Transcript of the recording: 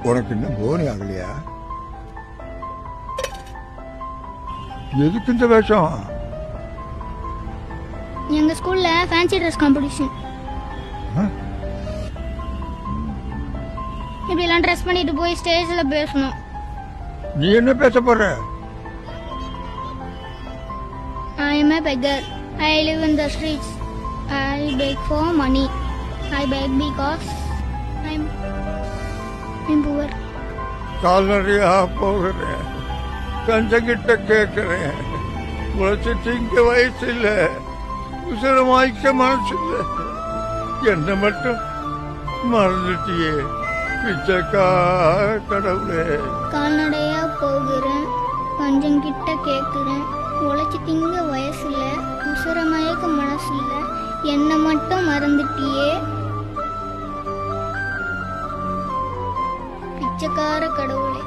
உனக்கு இன்னும் போனி ஆகலையா? எதுக்கு இந்த வேஷம்? எங்க ஸ்கூல்ல ஃபேன்சி ட்ரெஸ் காம்படிஷன். இப்படி எல்லாம் ட்ரெஸ் பண்ணிட்டு போய் ஸ்டேஜ்ல பேசணும். நீ என்ன பேச போற? I am a beggar. I live in the streets. I beg for money. I beg because I'm poor. கால்நடையா போகிறேன், கஞ்சங்கிட்ட கேட்கிறேன். உழைச்சி திங்க வயசு இல்ல, உசுரமாய்க்க மனசு இல்ல. என்ன மட்டும் மறந்துட்டியே பிச்சைக்கா கடவுளே. கால்நடையா போகிறேன், கஞ்சம் கிட்ட கேட்கிறேன். உழைச்சி திங்க வயசு இல்ல, உசுரமாய்க்க மனசு இல்ல. என்ன மட்டும் மறந்துட்டியே பிச்சைக்கார கடவுளே.